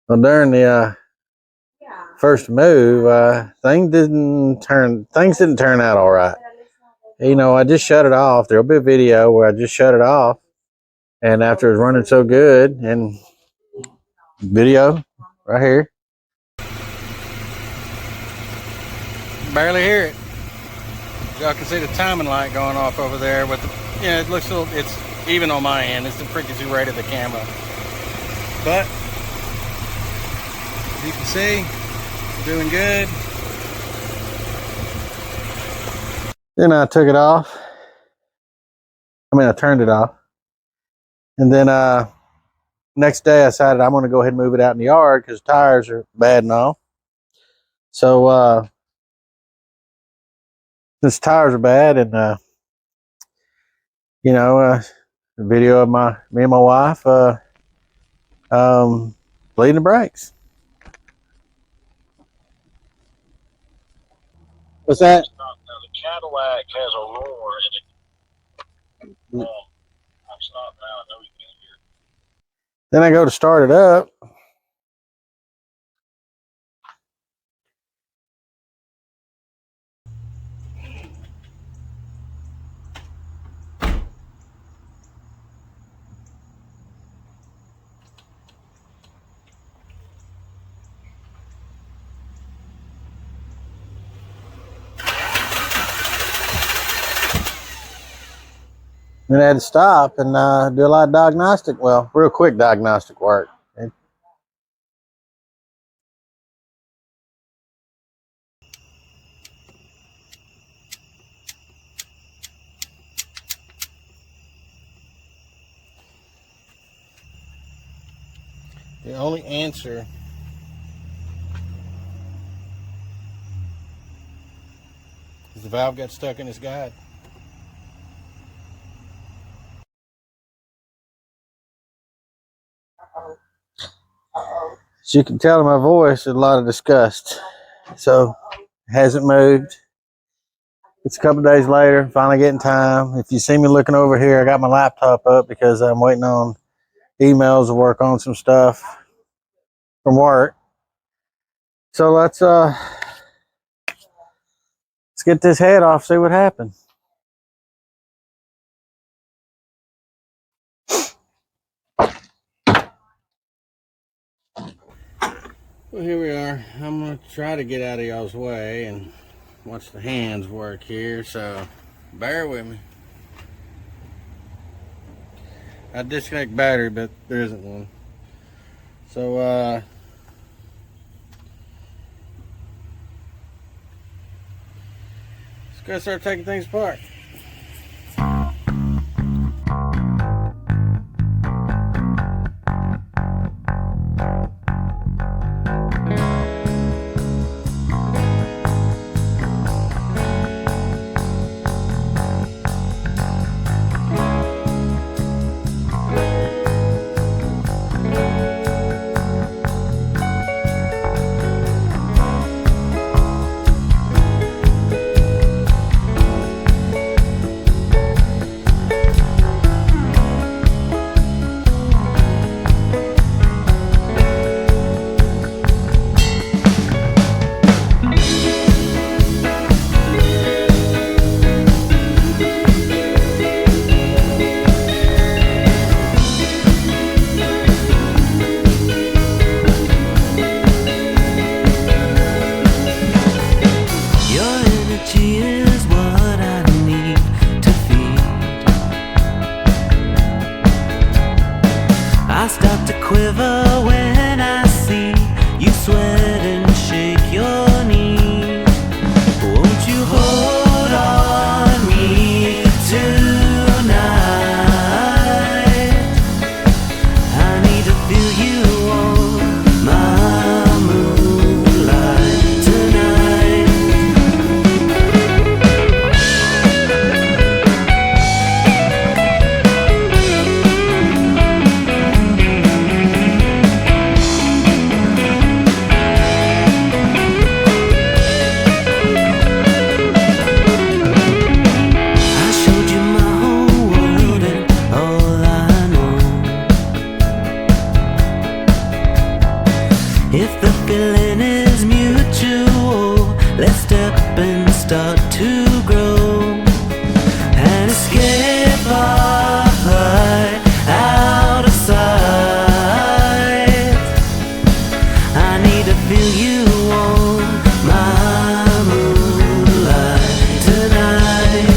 Well, during the first move, things didn't turn out all right. You know, I just shut it off. There'll be a video where I just shut it off, and after it's running so good, and video right here, barely hear it. Y'all can see the timing light going off over there with the, it looks a little, it's even on my end. It's the frequency rate of the camera. But you can see, we're doing good. Then I took it off. I turned it off. And then next day I decided I'm going to go ahead and move it out in the yard because tires are bad and all. So since tires are bad, and the video of me and my wife bleeding the brakes. What's that? The Cadillac has a roar in it. I'm stopped now. I know you can't hear it. Then I go to start it up. Then I had to stop and do a lot of real quick diagnostic work. The only answer is the valve got stuck in this guide. As you can tell in my voice, there's a lot of disgust. So, it hasn't moved. It's a couple days later, finally getting time. If you see me looking over here, I got my laptop up because I'm waiting on emails to work on some stuff from work. So let's get this head off, see what happens. Well, here we are. I'm going to try to get out of y'all's way and watch the hands work here, so bear with me. I disconnect battery, but there isn't one. So, let's go start taking things apart. and start to grow and escape our flight out of sight. I need to feel you on my moonlight tonight.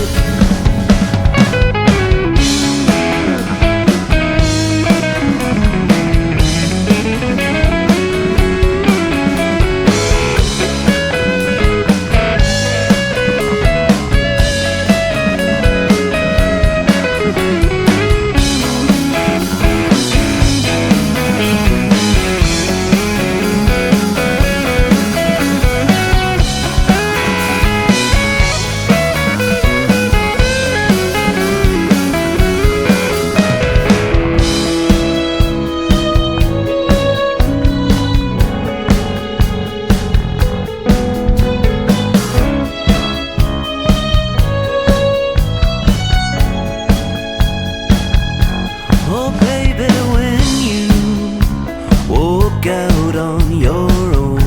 Oh baby, when you walk out on your own,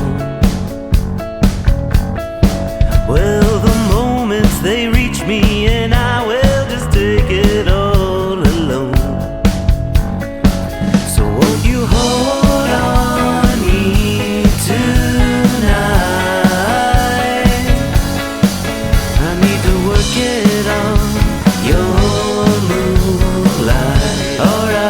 well, the moments they reach me and I will just take it all alone. So won't you hold on me tonight? I need to work it on your moonlight. Alright.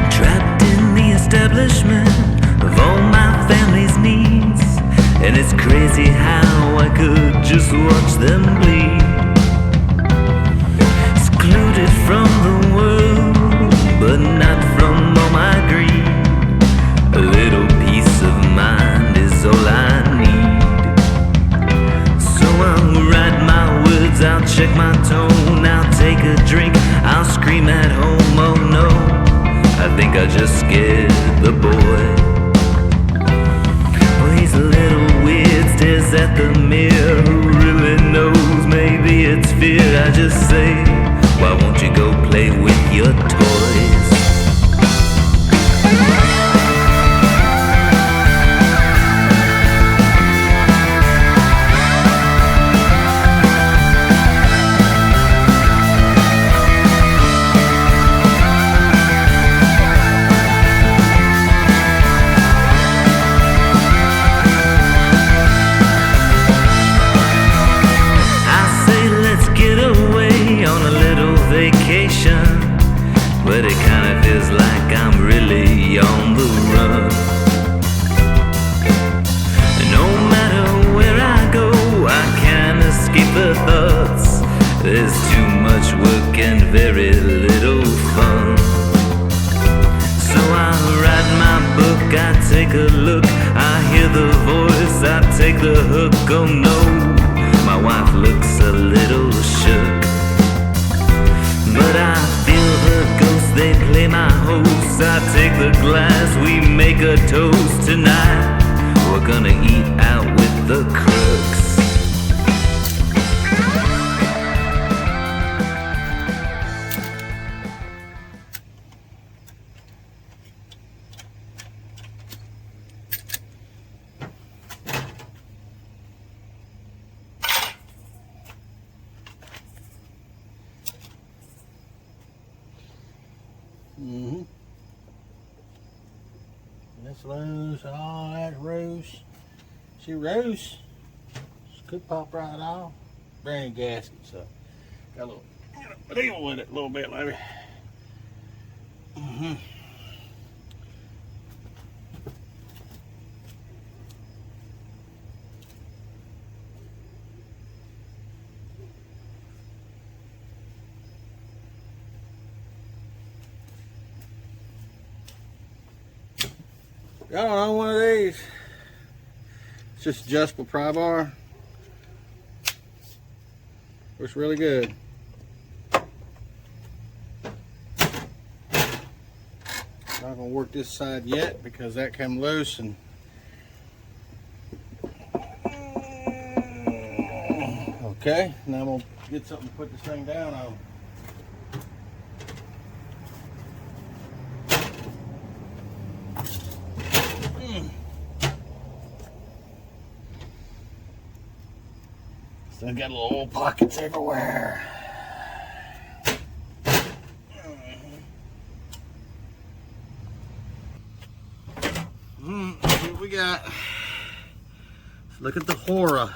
Trapped in the establishment of all my family's needs, and it's crazy how I could just watch them bleed. Secluded from the world, but not from all my greed. A little peace of mind is all I need. So I'll write my words, I'll check my tone, I'll take a drink, I'll scream at home, oh no, I think I just scared the boy. Well, he's a little weird, stares at the mirror, who really knows, maybe it's fear. I just say, why won't you go play with your toys? But it kinda feels like I'm really on the run. No matter where I go, I can't escape the thoughts. There's too much work and very little fun. So I write my book, I take a look, I hear the voice, I take the hook. Oh no, my wife looks a little shook, but I feel the ghost, they play my host. I take the glass, we make a toast tonight. We're gonna eat out with the crooks. That's loose. Oh, that's loose. She loose. She could pop right off. Brand new gasket, so got a little deal with it a little bit, maybe. Y'all don't own one of these? It's just adjustable pry bar. Works really good. Not gonna work this side yet because that came loose and okay. Now I'm gonna get something to put this thing down on. Still got little old pockets everywhere. Let's see what we got. Let's look at the horror.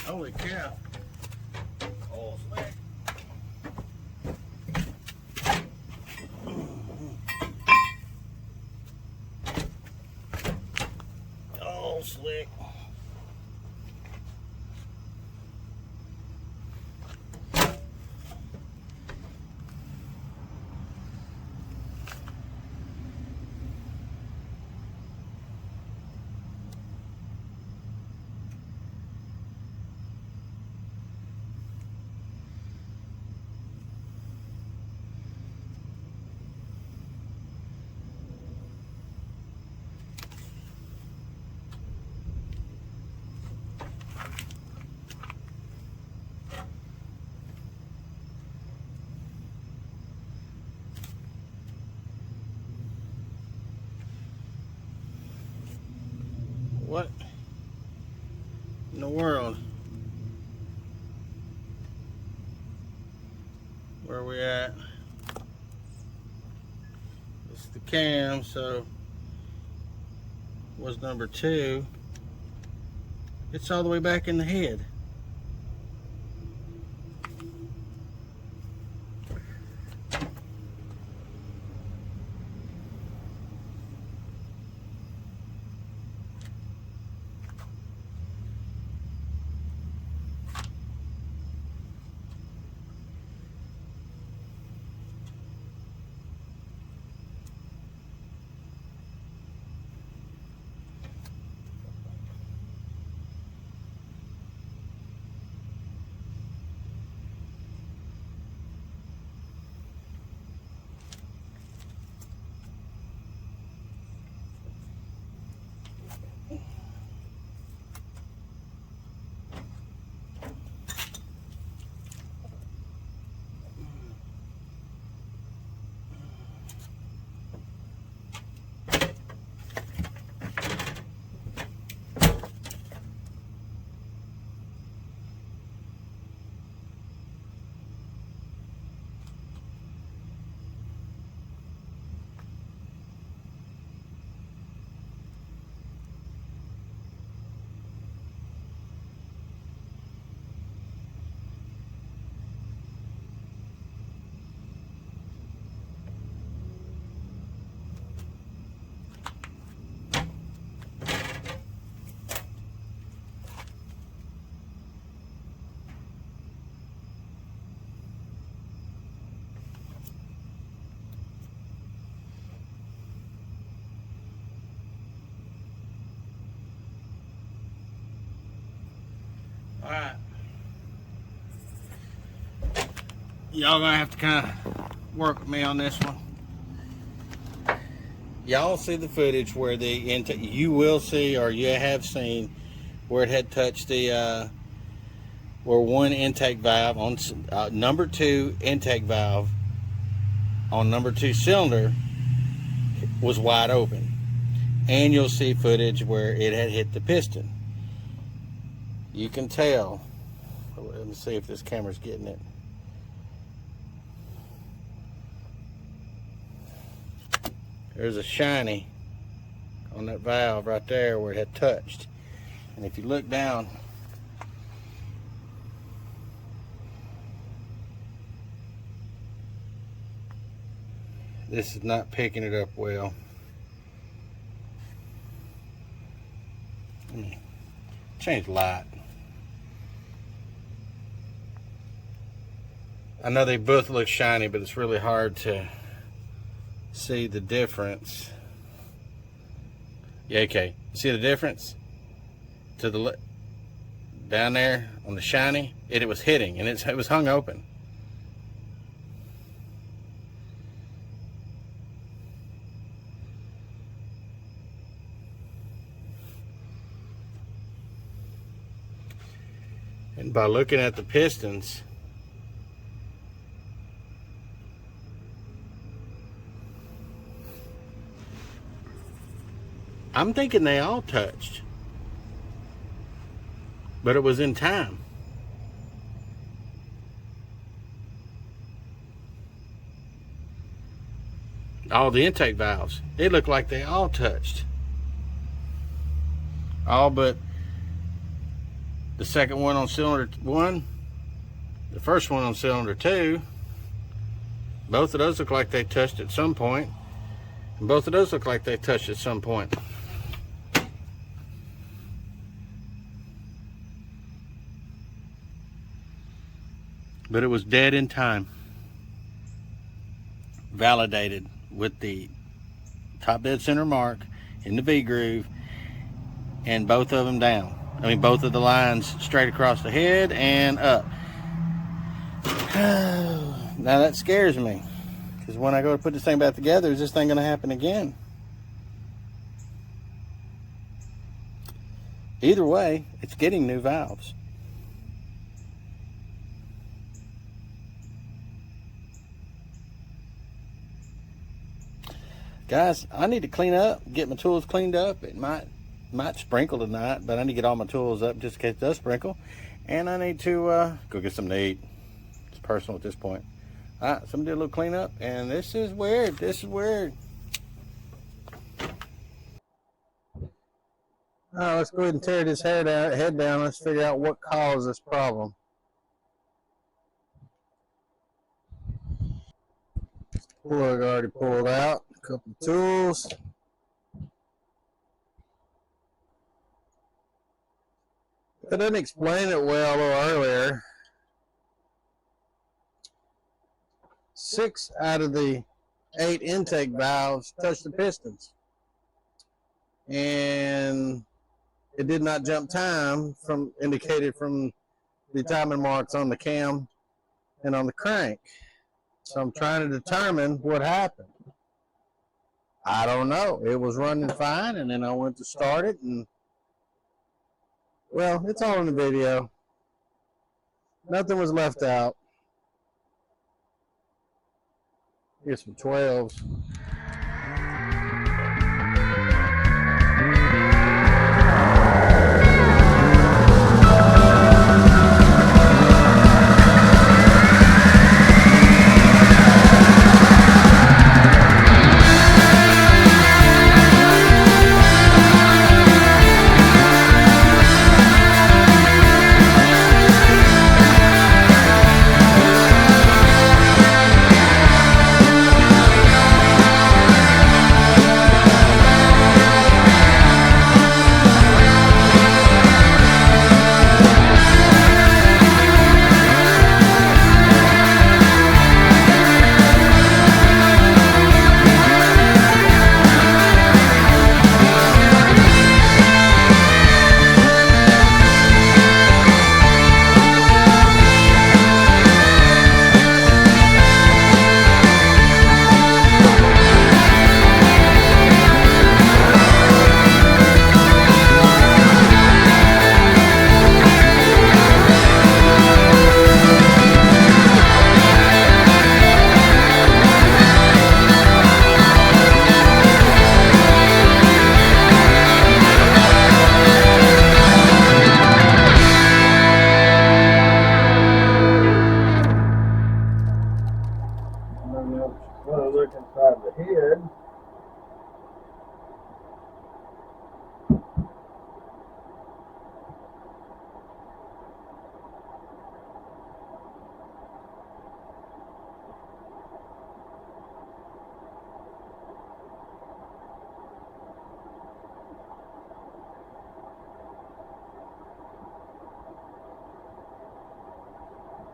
Holy cow. Oh, slick. Oh, slick. What in the world? Where are we at? It's the cam, so was number 2. It's all the way back in the head. All right. Y'all gonna have to kind of work with me on this one. y'all see the footage where the intake, you will see, or you have seen, where it had touched the, where one intake valve on number 2 intake valve on number 2 cylinder was wide open. And you'll see footage where it had hit the piston. You can tell. Let me see if this camera's getting it. There's a shiny on that valve right there where it had touched. And if you look down, this is not picking it up well. Change light. I know they both look shiny, but it's really hard to see the difference. Yeah, okay. See the difference? To the down there on the shiny, it was hitting, and it was hung open. And by looking at the pistons, I'm thinking they all touched, but it was in time. All the intake valves, it looked like they all touched. All but the second one on cylinder 1, the first one on cylinder 2, both of those look like they touched at some point, and both of those look like they touched at some point. But it was dead in time. Validated with the top dead center mark in the V groove, and both of them down. I mean, both of the lines straight across the head and up. Now that scares me, because when I go to put this thing back together, is this thing going to happen again? Either way, it's getting new valves. Guys, I need to clean up, get my tools cleaned up. It might sprinkle tonight, but I need to get all my tools up just in case it does sprinkle. And I need to go get something to eat. It's personal at this point. All right, so I'm gonna do a little cleanup, and this is weird. This is weird. All right, let's go ahead and tear this head down. Let's figure out what caused this problem. Plug already pulled out. A couple of tools. I didn't explain it well a little earlier. 6 out of the 8 intake valves touched the pistons, and it did not jump time from indicated from the timing marks on the cam and on the crank. So I'm trying to determine what happened. I don't know. It was running fine, and then I went to start it, and well, it's all in the video. Nothing was left out. Here's some 12s.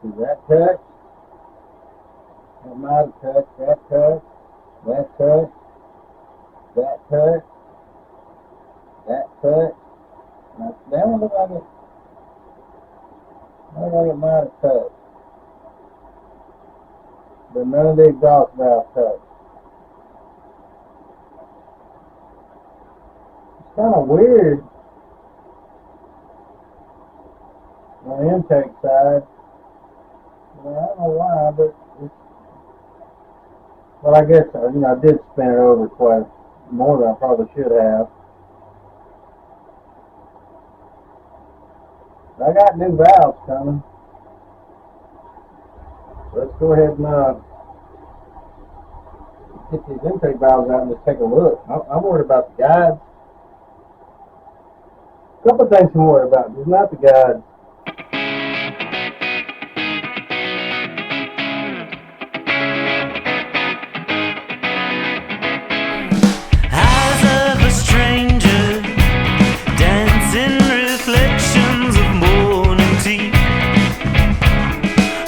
See that touch? That might have touched. That touch. That touch. That touch. That touch. Now, that one looks like it might have touched. But none of the exhaust valves touched. It's kind of weird on the intake side. Well, I don't know why, but well, I guess I did spin it over quite more than I probably should have. I got new valves coming. Let's go ahead and get these intake valves out and just take a look. I'm worried about the guides. A couple of things I'm worried about, just not the guides. Eyes of a stranger, dancing reflections of morning tea.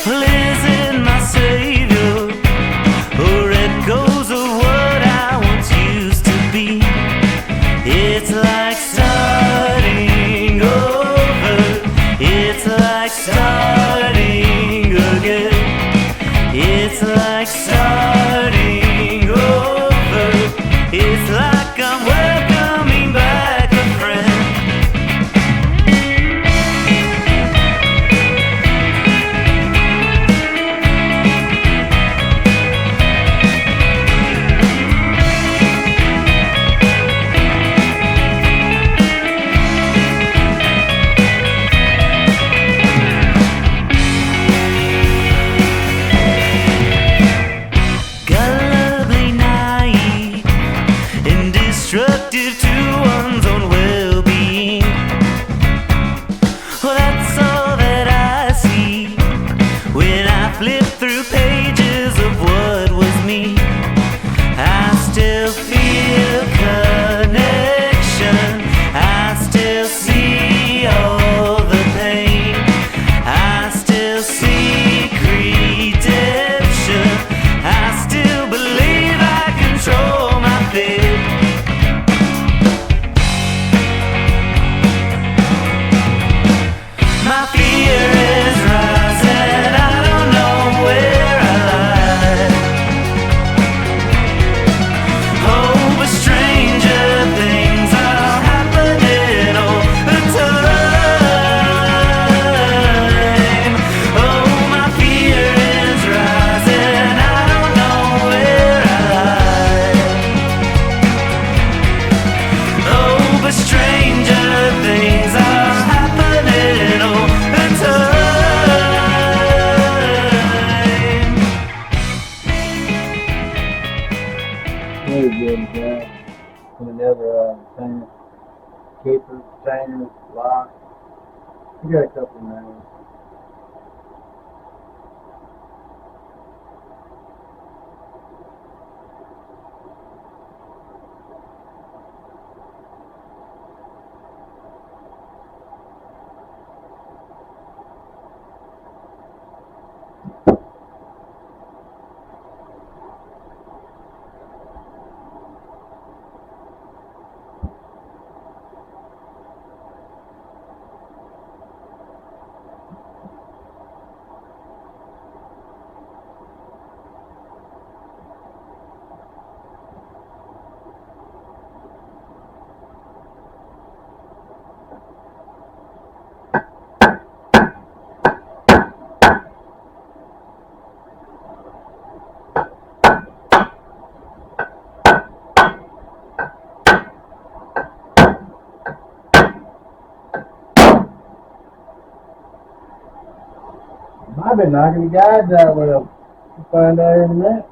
Listen, my savior, or echoes of what I once used to be. It's like starting over. It's like starting again. It's like starting over. It's like I'm welcoming back a friend. Gullibly naive and destructive to one's own well-being. Well, that's all that I see when I flip through pages of what was me. I still feel connection. I still see all the pain. I still seek redemption. I still believe I control my fate. My fear is rising. I don't know where I lie. Oh, but stranger things are happening all the time. Oh, my fear is rising. I don't know where I lie. Oh, but stranger things are happening all the time. Very good, guys. And another container, keeper, container, lock. You got a couple of names. I've been knocking the guides out with them. We'll find out here in a minute.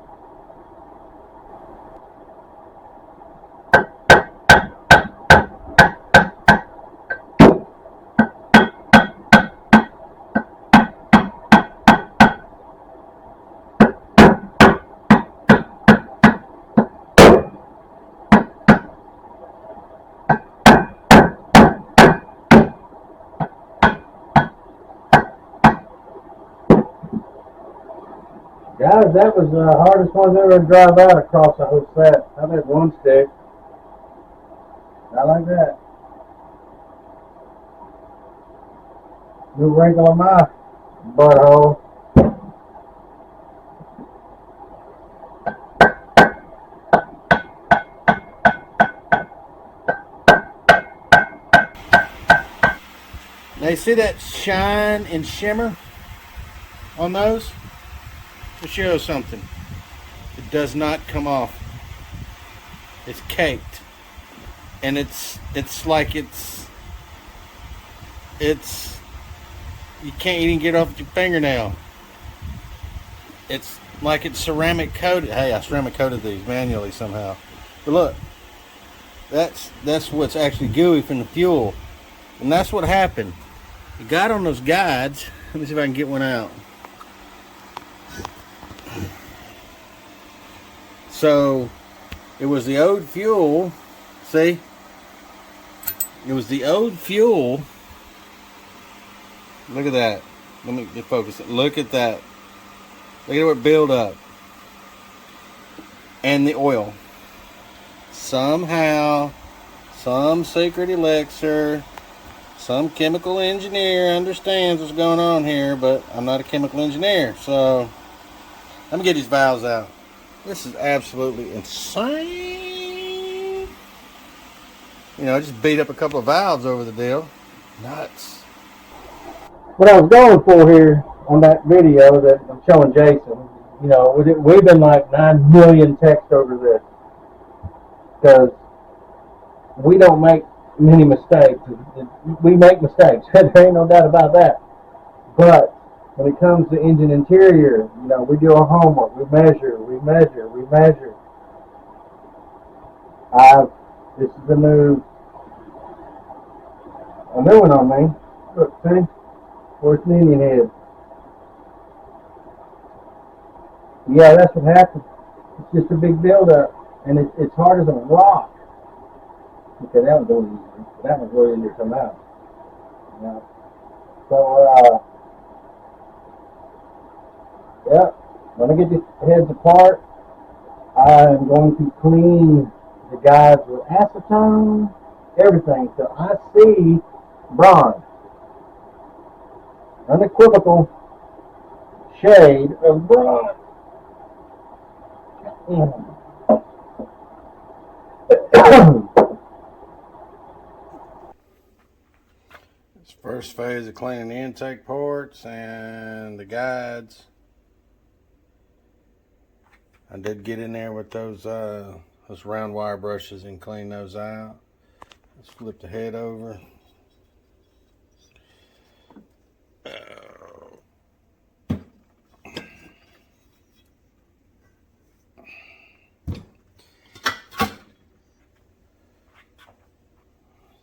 Guys, that was the hardest one ever to drive out across the whole set. I've had one stick. Not like that. New wrinkle in my butthole. Now you see that shine and shimmer on those? To show you something. It does not come off. It's caked. And it's like it's you can't even get off your fingernail. It's like it's ceramic coated. Hey, I ceramic coated these manually somehow. But look, that's what's actually gooey from the fuel. And that's what happened. It got on those guides. Let me see if I can get one out. So it was the old fuel. See? It was the old fuel. Look at that. Let me get focused. Look at that. Look at it build up. And the oil. Somehow, some secret elixir, some chemical engineer understands what's going on here, but I'm not a chemical engineer. So, let me get these valves out. This is absolutely insane. You know, I just beat up a couple of valves over the deal. Nuts. What I was going for here on that video that I'm showing Jason, you know, we've been like 9 million texts over this because we don't make many mistakes. We make mistakes. There ain't no doubt about that. But when it comes to engine interior, you know, we do our homework. We measure. This is a new one on me. Look, see? Where's the Indian head? Yeah, that's what happened. It's just a big buildup, and it's hard as a rock. Okay, that was really easy. That was really easy to come out. Yeah. So, yeah, when I get these heads apart, I'm going to clean the guides with acetone, everything, so I see bronze. Unequivocal shade of bronze. This first phase of cleaning the intake ports and the guides. I did get in there with those round wire brushes and clean those out. Let's flip the head over.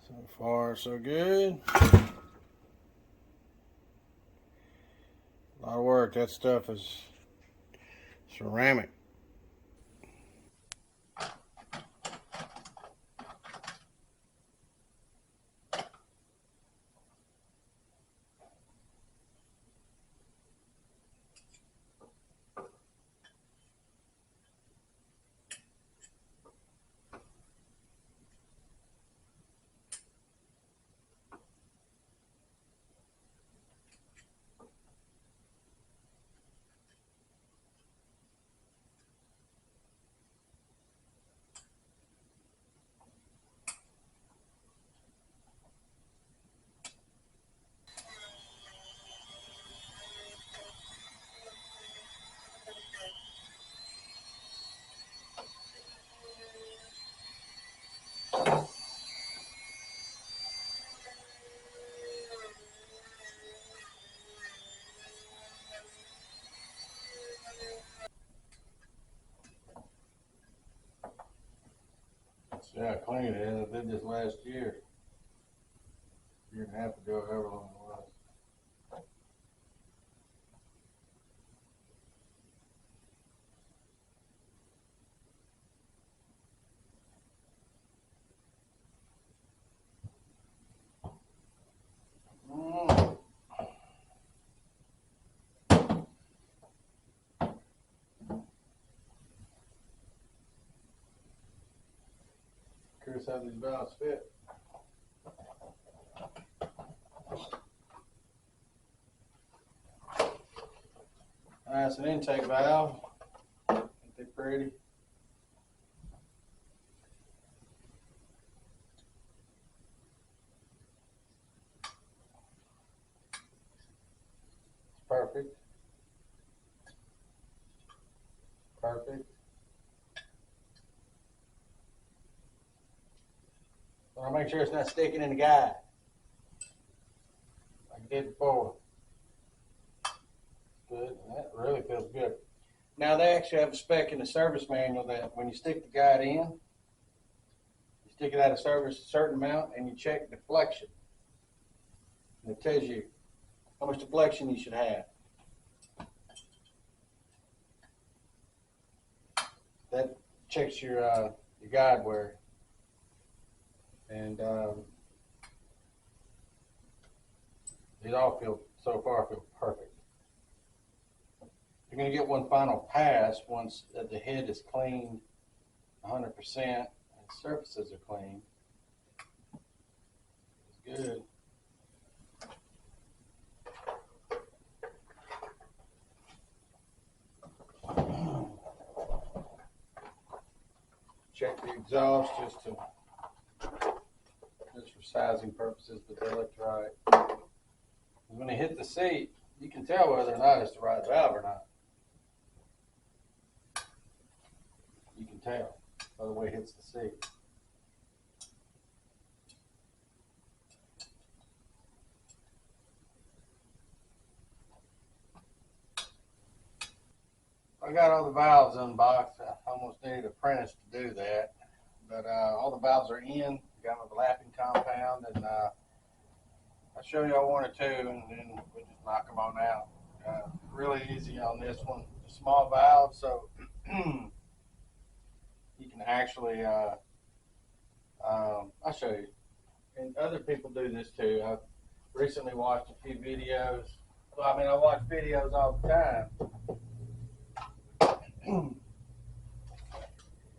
So far, so good. A lot of work. That stuff is ceramic. See how clean it is. I did this last year. Year and a half ago, however long it was. curious how these valves fit. That's an intake valve. Ain't they pretty? It's perfect. Perfect. So I'll make sure it's not sticking in the guide like it did before. Good. That really feels good. Now they actually have a spec in the service manual that when you stick the guide in, you stick it out of service a certain amount and you check deflection. And it tells you how much deflection you should have. That checks your guide wear. And it all so far feel perfect. You're going to get one final pass once the head is cleaned 100% and surfaces are clean. It's good. Check the exhaust just for sizing purposes, but they look right. When they hit the seat, you can tell whether or not it's the right valve or not. You can tell by the way it hits the seat. I got all the valves unboxed. I almost needed an apprentice to do that. But all the valves are in. Got my lapping compound, and I'll show y'all one or two, and then we'll just knock them on out. Really easy on this one. A small valve, so you can actually, I'll show you. And other people do this too. I've recently watched a few videos. Well, I mean, I watch videos all the time.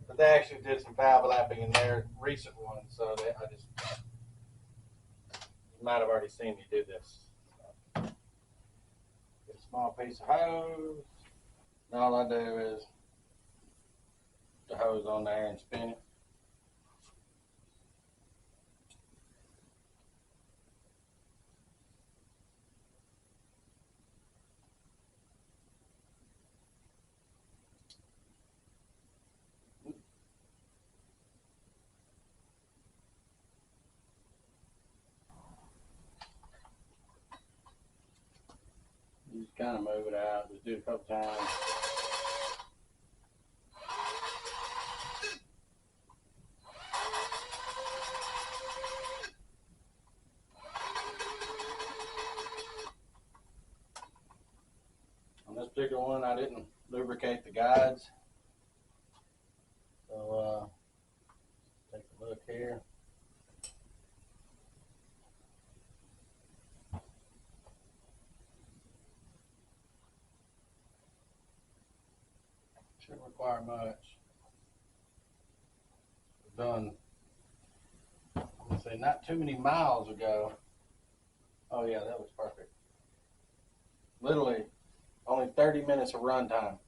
But they actually did some valve lapping in their recent one, so you might have already seen me do this. So, get a small piece of hose. And all I do is put the hose on there and spin it. You just kind of move it out. Just do it a couple times. On this particular one, I didn't lubricate the guides. So, take a look here. Shouldn't require much. Done, I'm gonna say not too many miles ago. Oh yeah, that was perfect. Literally only 30 minutes of run time.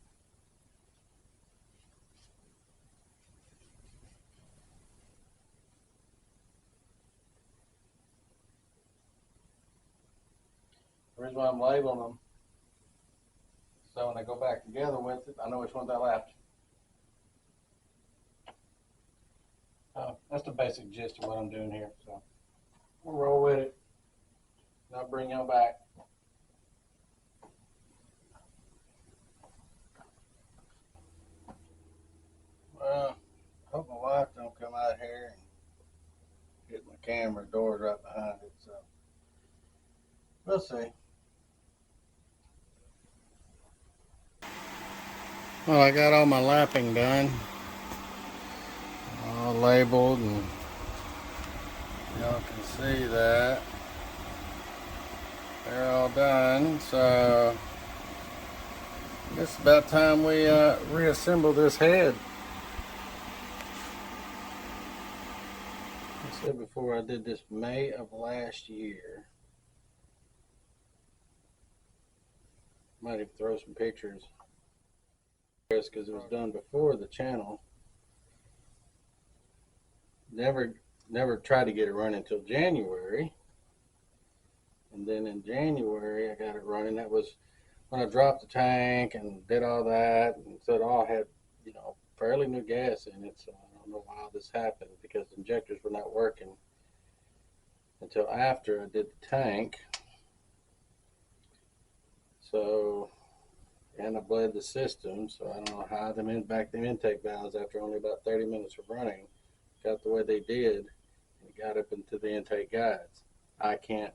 The reason why I'm labeling them, so when I go back together with it, I know which ones I left. That's the basic gist of what I'm doing here. So we'll roll with it. And I'll bring y'all back. Well, hope my wife don't come out here and hit my camera. Door's right behind it, so we'll see. Well, I got all my lapping done, all labeled, and y'all can see that they're all done. So it's about time we reassemble this head. said before, I did this May of last year. Might even throw some pictures because it was done before the channel. Never tried to get it running until January. And then in January, I got it running. That was when I dropped the tank and did all that. And so it all had, fairly new gas in it. So I don't know how this happened because the injectors were not working until after I did the tank. So, and I bled the system. So I don't know how them intake valves after only about 30 minutes of running got the way they did and it got up into the intake guides. I can't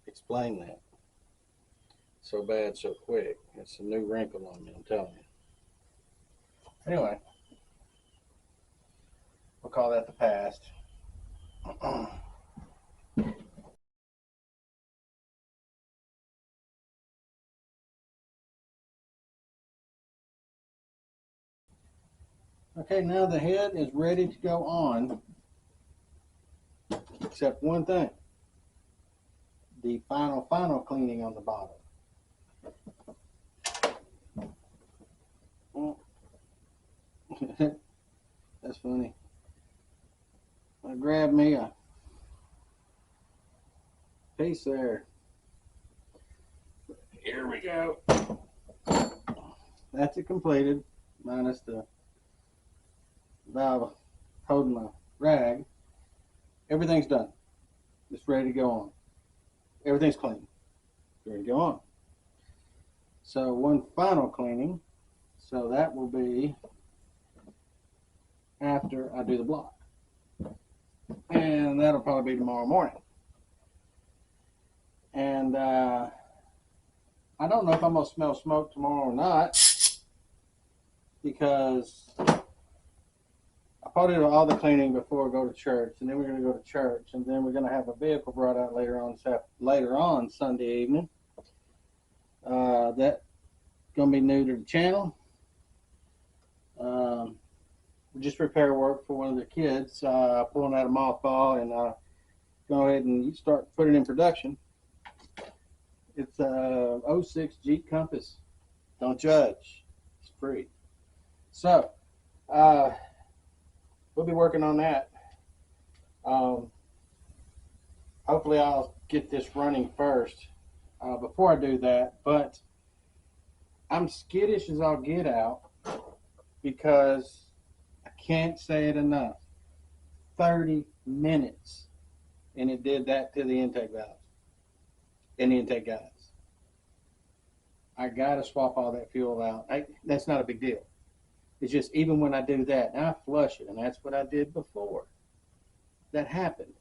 explain that. So bad, so quick. It's a new wrinkle on me, I'm telling you. Anyway, we'll call that the past. Okay, now the head is ready to go on, except one thing. The final cleaning on the bottom. That's funny. I grabbed me a piece there. Here we go. That's it completed, minus the valve holding my rag. Everything's done. It's ready to go on. Everything's clean. Ready to go on. So one final cleaning. So that will be after I do the block. And that'll probably be tomorrow morning. And I don't know if I'm going to smell smoke tomorrow or not, because I probably do all the cleaning before I go to church, and then we're going to go to church, and then we're going to have a vehicle brought out later on Sunday evening. That's going to be new to the channel. Just repair work for one of the kids, pulling out a mothball, and go ahead and start putting it in production. It's a 06 Jeep Compass. Don't judge. It's free. So, we'll be working on that. Hopefully I'll get this running first before I do that. But I'm skittish as I'll get out because I can't say it enough. 30 minutes. And it did that to the intake valves and the intake guides. I got to swap all that fuel out. That's not a big deal. It's just even when I do that, now I flush it, and that's what I did before. That happened.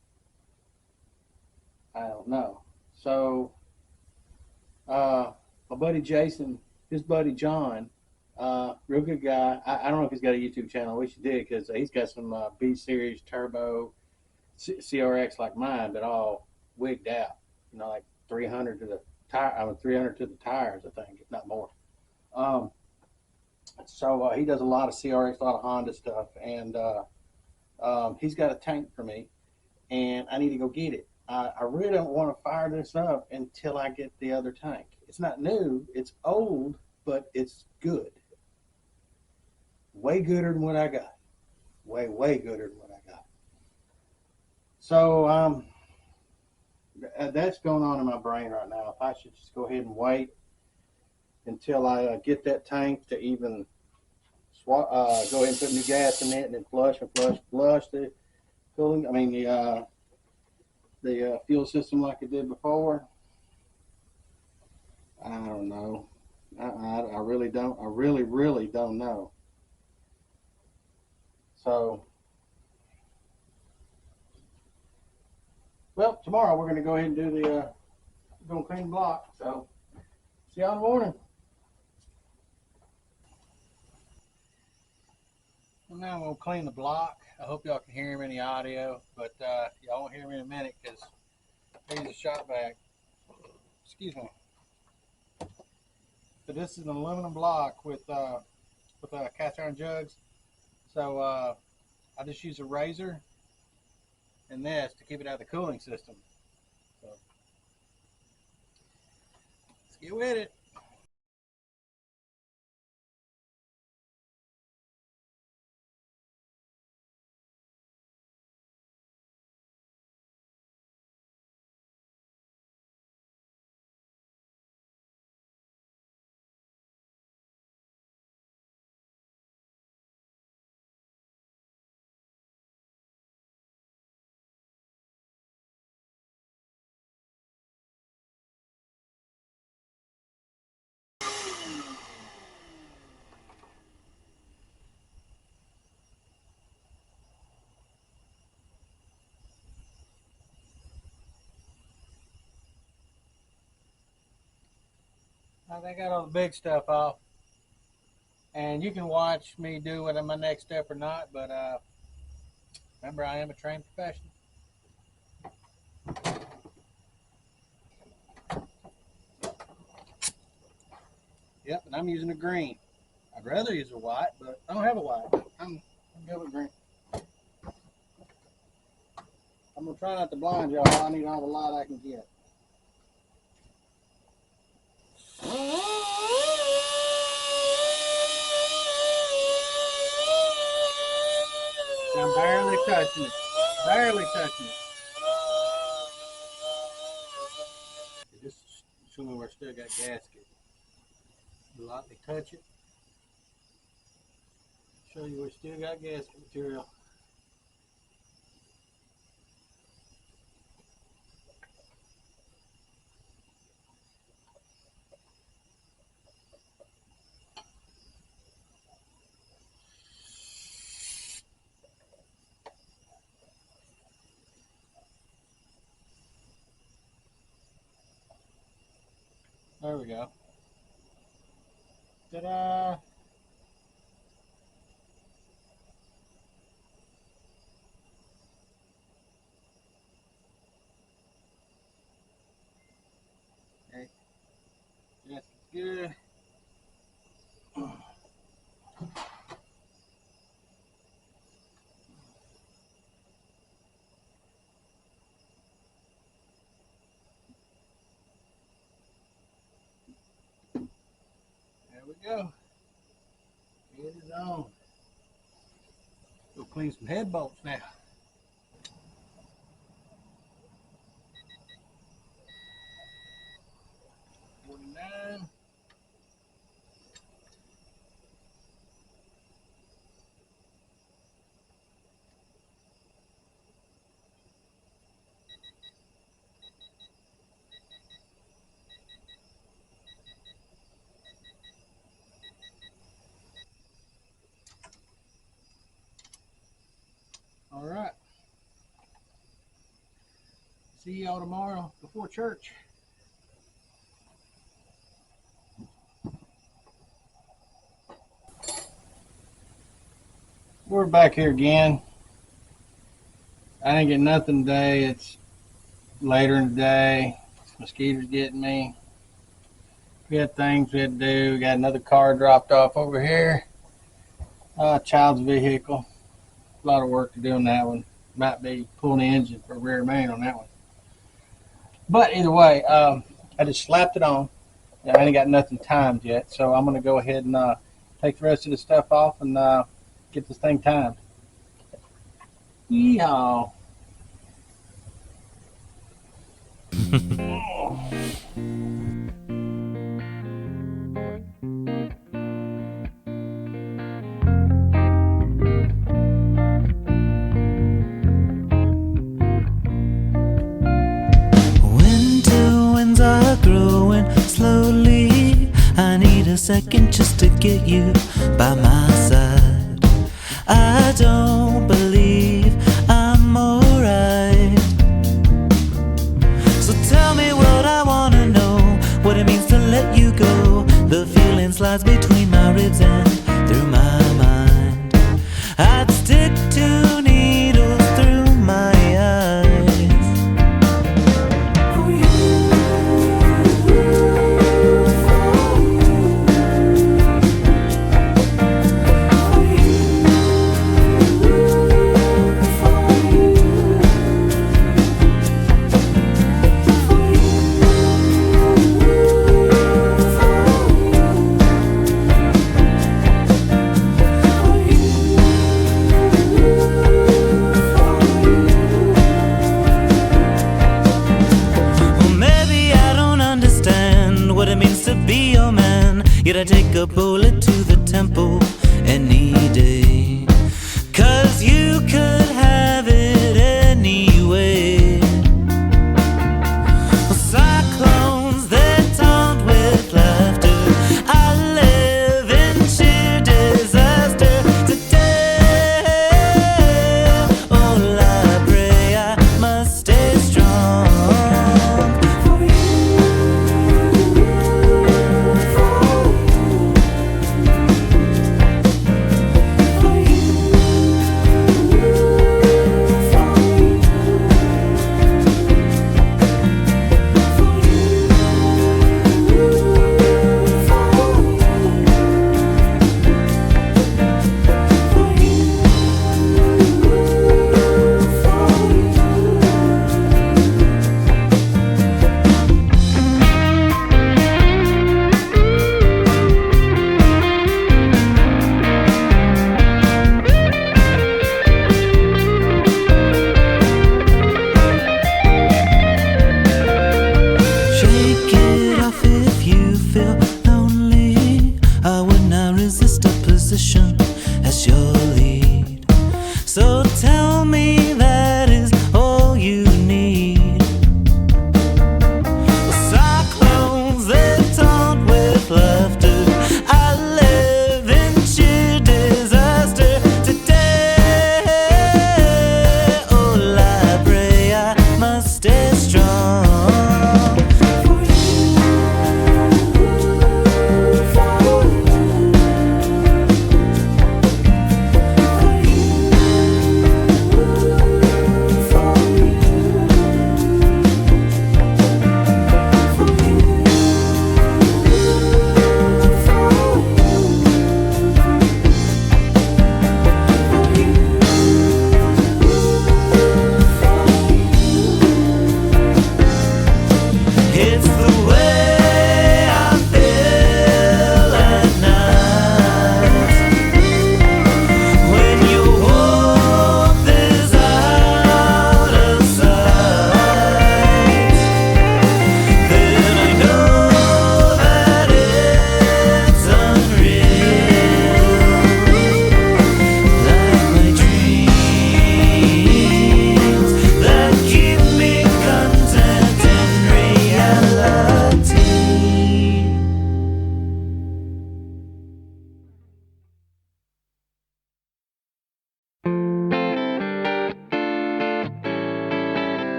I don't know. So, my buddy Jason, his buddy John, real good guy. I don't know if he's got a YouTube channel. I wish he did, because he's got some B series turbo CRX like mine, but all wigged out. Like 300 to the tire. 300 to the tires, I think, if not more. So he does a lot of CRX, a lot of Honda stuff, and he's got a tank for me, and I need to go get it. I really don't want to fire this up until I get the other tank. It's not new, it's old, but it's good. Way gooder than what I got. Way gooder than what I got. So that's going on in my brain right now. If I should just go ahead and wait until I get that tank to even go ahead and put new gas in it, and then flush the cooling. The fuel system like it did before. I don't know. I really don't. I really don't know. So, well, tomorrow we're going to go ahead and do we're going to clean the block. So, see y'all in the morning. Well, now I'm going to clean the block. I hope y'all can hear him in the audio, but y'all won't hear me in a minute because here's a shot vac. Excuse me. So this is an aluminum block with cast iron jugs. So I just use a razor and this to keep it out of the cooling system. So let's get with it. I think I got all the big stuff off. And you can watch me do it on my next step or not, but remember, I am a trained professional. Yep, and I'm using a green. I'd rather use a white, but I don't have a white. I'm good with green. I'm going to try not to blind y'all. I need all the light I can get. I'm barely touching it. Barely touching it. Just show me where I still got gasket. Lightly touch it. Show you where we still got gasket material. There we go. Ta-da! Okay. Yes, good. There we go. It is on. Go clean some head bolts now. $49. All right. See y'all tomorrow before church. We're back here again. I didn't get nothing today. It's later in the day. Mosquitoes getting me. We had things we had to do. We got another car dropped off over here. Child's vehicle. A lot of work to do on that one. Might be pulling the engine for rear main on that one. But either way, I just slapped it on. I ain't got nothing timed yet, so I'm going to go ahead and take the rest of the stuff off and get this thing timed. Yeehaw. Winter winds are growing slowly. I need a second just to get you by my side. I don't believe I'm alright. So tell me what I wanna know, what it means to let you go. The feeling slides between my ribs and through my mind. I'd stick to needles through my eyes. For you, for you, for you.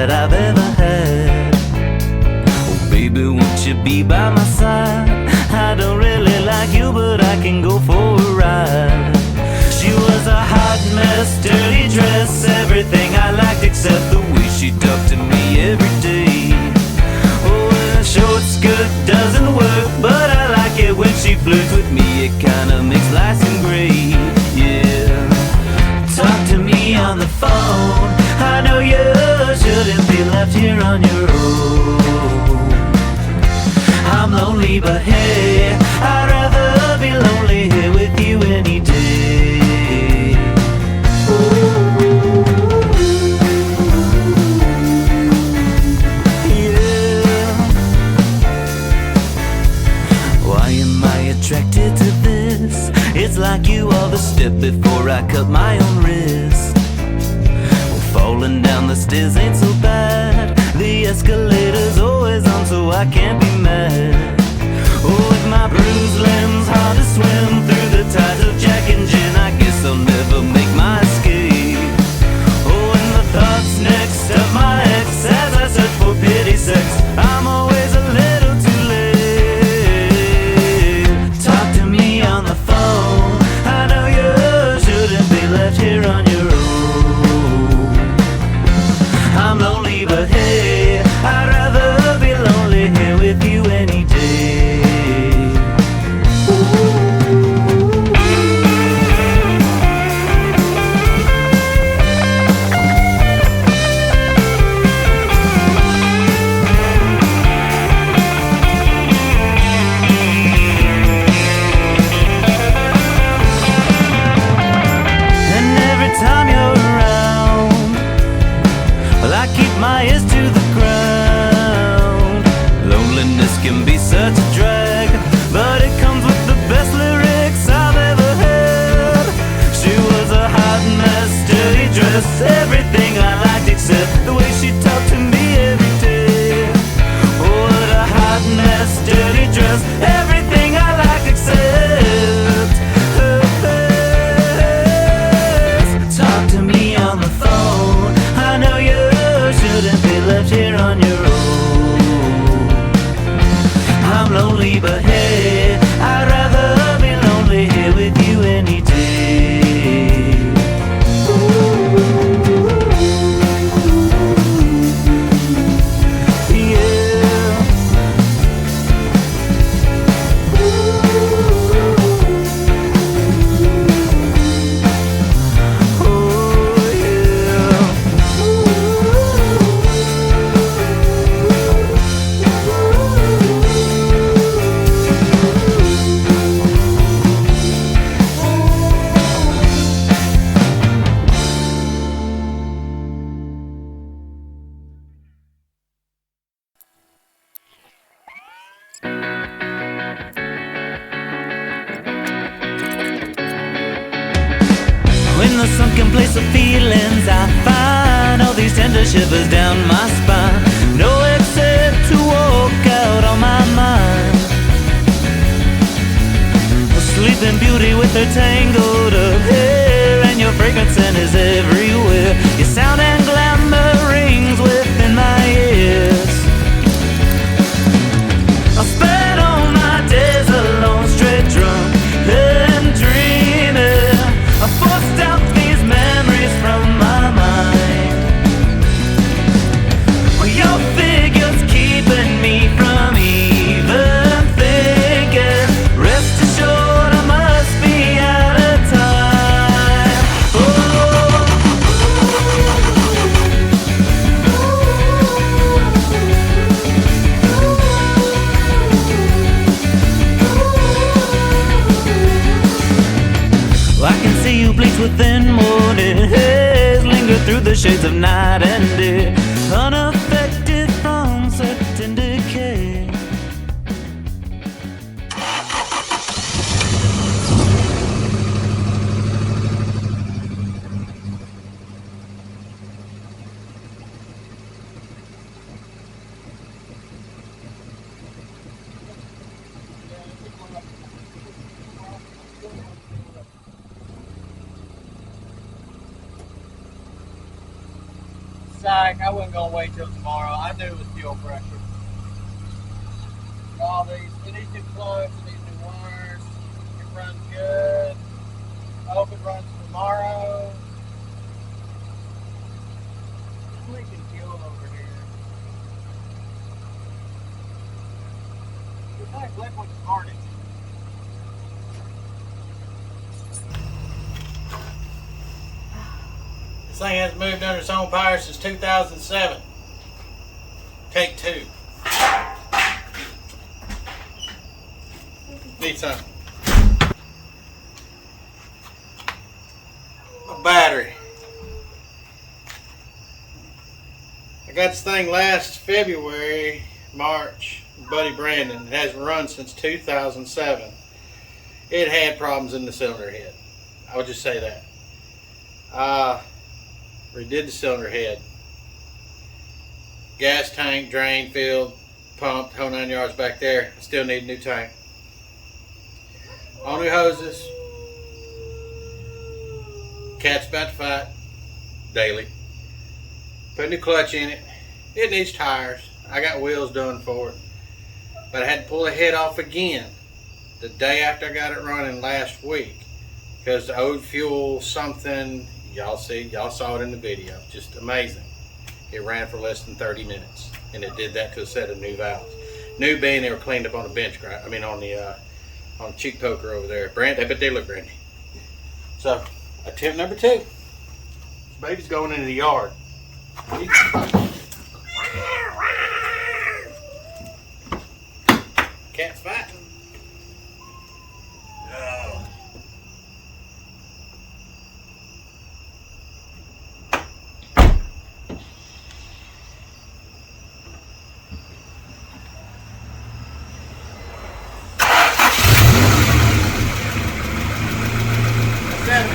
that I've ever had. Oh baby, won't you be by my side? I don't really like you, but I can go for a ride. She was a hot mess, dirty dress, everything I liked except the way she talked to me every day. Oh, a short skirt doesn't work, but I like it when she flirts with me. It kinda makes life seem great, yeah. Talk to me on the phone. I know you shouldn't be left here on your own. I'm lonely, but hey, I'd rather be lonely here with you any day. Yeah. Why am I attracted to this? It's like you are the step before I cut my own wrist. Well, falling down the stairs ain't so bad. The escalator's always on, so I can't be mad. Oh, with my bruised limbs, hard to swim through the tides of Jack and Gin. I guess I'll never make my escape. Oh, and the thoughts next of my ex as I search for pity sex. I'm always a little too late. Talk to me on the phone. I know you shouldn't be left here on your own. I'm lonely, but hey, I'd rather be lonely here with you any day. And every time you're around, well, I keep my ears to the ground. Loneliness can be such a drag, but it comes with the best lyrics I've ever heard. She was a hot mess, dirty dress, everything I liked except the way she talked to me every day. Oh, what a hot mess, dirty dress, everything I liked except her face. Talk to me on the phone. I know you shouldn't be left here on your own. I'm lonely, but hey, I'd rather be lonely here with you any day. Yeah. Oh, yeah. In the sunken place of feelings, I find all these tender shivers down my spine. No exit to walk out on my mind. A sleeping beauty with her tangled up hair, and your fragrance scent is everywhere. Your sound and glamour rings within my ears. I spent all my days alone, straight drunk and dreaming. I forced out these memories from my mind. Well, your figure's keeping me from even thinking. Rest assured I must be out of time. I can see you bleach within morning haze, linger through the shades of night and day, unaffected from certain decay. psych. I wasn't gonna wait till tomorrow. I knew it was fuel pressure. All these new plugs and these new wires. It runs good. I hope it runs tomorrow. It's leaking fuel over here. It's like liquid carnage. This thing hasn't moved under its own power since 2007. Take two. Need some. A battery. I got this thing last February, March. Buddy Brandon. It hasn't run since 2007. It had problems in the cylinder head. I would just say that. Redid the cylinder head. Gas tank, drain, filled, pumped, whole 9 yards back there. Still need a new tank. All new hoses. Cat's about to fight daily. Put a new clutch in it. It needs tires. I got wheels done for it. But I had to pull the head off again the day after I got it running last week. Because the old fuel something, y'all saw it in the video. Just amazing. It ran for less than 30 minutes. And it did that to a set of new valves. New being they were cleaned up on the bench grind. I mean on the cheek poker over there. I bet they look brandy. So, attempt number 2. This baby's going into the yard. Cat's fighting. Oh.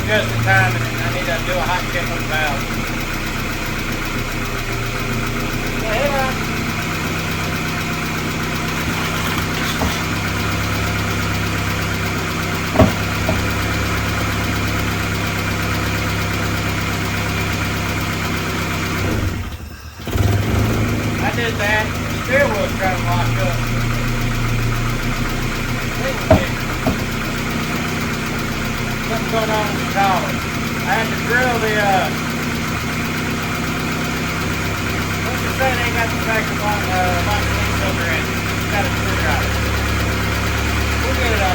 Just in time, and I need to do a hot check on the valve. Hey, man. I did that. The steering wheel's trying to lock up. Something's going on with the collar. I had to drill the, let's just say they ain't got the factory lock cylinder in it. It's got a screwdriver. We'll get it on.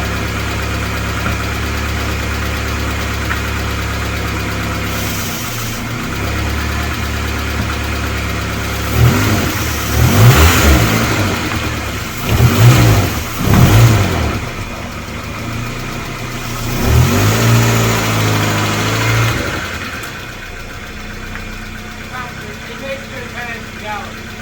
It makes good pads to gallons.